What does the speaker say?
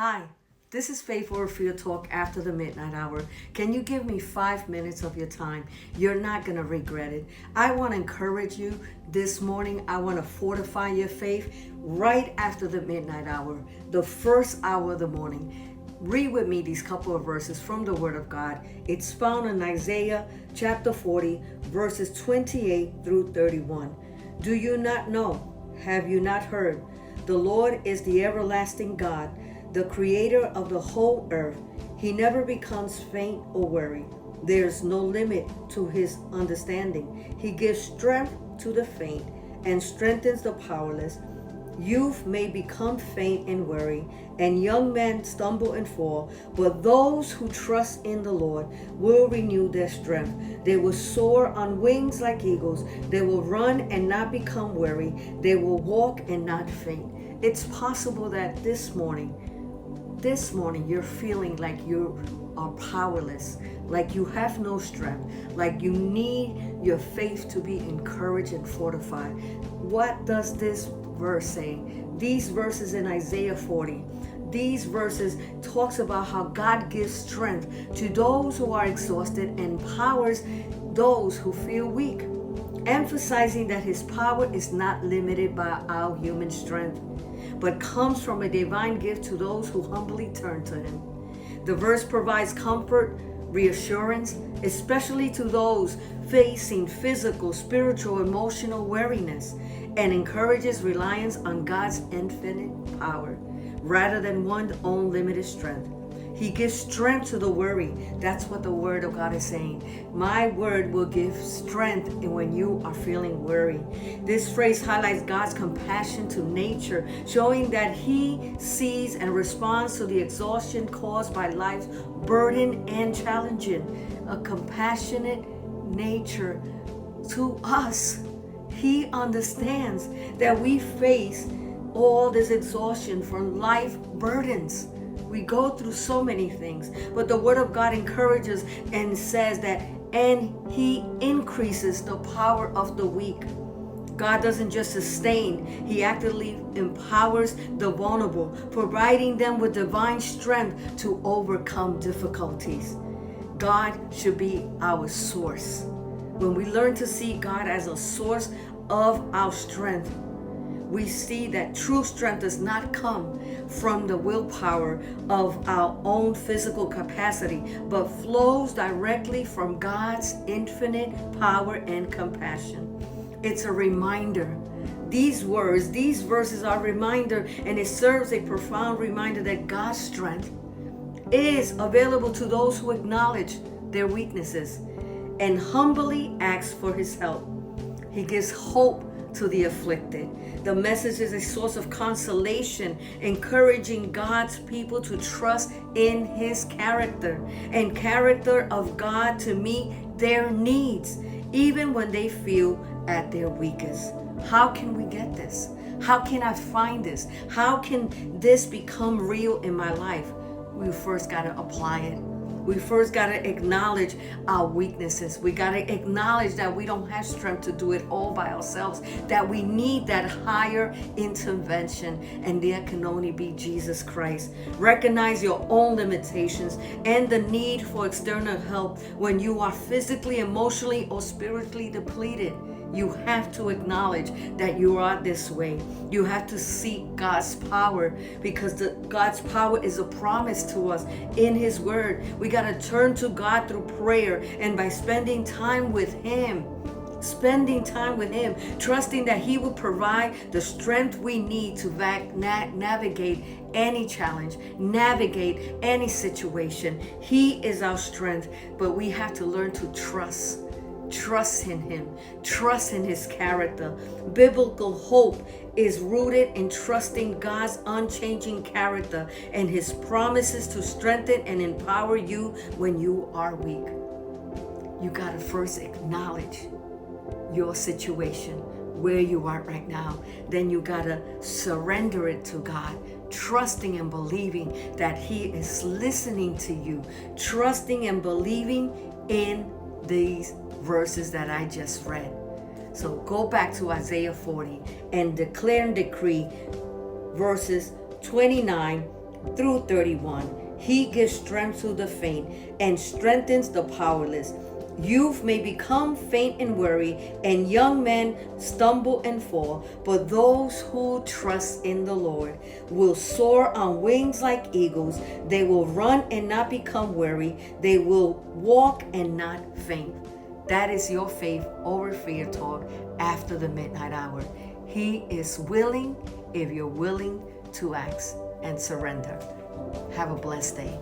Hi, this is Faith Field Talk after the midnight hour. Can you give me 5 minutes of your time? You're not going to regret it. I want to encourage you this morning. I want to fortify your faith right after the midnight hour, the first hour of the morning. Read with me these couple of verses from the Word of God. It's found in Isaiah chapter 40, verses 28 through 31. Do you not know? Have you not heard? The Lord is the everlasting God, the creator of the whole earth. He never becomes faint or weary. There's no limit to his understanding. He gives strength to the faint and strengthens the powerless. Youth may become faint and weary, and young men stumble and fall, but those who trust in the Lord will renew their strength. They will soar on wings like eagles. They will run and not become weary. They will walk and not faint. It's possible that this morning you're feeling like you are powerless, like you have no strength, like you need your faith to be encouraged and fortified. What does this verse say? These verses in Isaiah 40, these verses talks about how God gives strength to those who are exhausted and empowers those who feel weak, emphasizing that his power is not limited by our human strength, but comes from a divine gift to those who humbly turn to him. The verse provides comfort, reassurance, especially to those facing physical, spiritual, emotional weariness, and encourages reliance on God's infinite power rather than one's own limited strength. He gives strength to the weary. That's what the Word of God is saying. My word will give strength when you are feeling weary. This phrase highlights God's compassion to nature, showing that he sees and responds to the exhaustion caused by life's burden and challenging. A compassionate nature to us. He understands that we face all this exhaustion from life burdens. We go through so many things, but the Word of God encourages and says that, and he increases the power of the weak. God doesn't just sustain, he actively empowers the vulnerable, providing them with divine strength to overcome difficulties. God should be our source. When we learn to see God as a source of our strength, we see that true strength does not come from the willpower of our own physical capacity, but flows directly from God's infinite power and compassion. It's a reminder. These verses are a reminder, and it serves a profound reminder that God's strength is available to those who acknowledge their weaknesses and humbly ask for his help. He gives hope to the afflicted. The message is a source of consolation, encouraging God's people to trust in his character and character of God to meet their needs, even when they feel at their weakest. How can we get this? How can I find this? How can this become real in my life? We first got to apply it. We first got to acknowledge our weaknesses. We got to acknowledge that we don't have strength to do it all by ourselves, that we need that higher intervention, and there can only be Jesus Christ. Recognize your own limitations and the need for external help when you are physically, emotionally, or spiritually depleted. You have to acknowledge that you are this way. You have to seek God's power, because God's power is a promise to us in his word. We got to turn to God through prayer and by spending time with him, trusting that he will provide the strength we need to navigate any challenge, navigate any situation. He is our strength, but we have to learn to trust in him, trust in his character. Biblical hope is rooted in trusting God's unchanging character and his promises to strengthen and empower you when you are weak. You got to first acknowledge your situation, where you are right now. Then you got to surrender it to God, trusting and believing that he is listening to you, trusting and believing in these verses that I just read. So go back to Isaiah 40 and declare and decree verses 29 through 31. He gives strength to the faint and strengthens the powerless. Youth may become faint and weary, and young men stumble and fall, but those who trust in the Lord will soar on wings like eagles. They will run and not become weary. They will walk and not faint. That is your Faith Over Fear talk after the midnight hour. He is willing if you're willing to ask and surrender. Have a blessed day.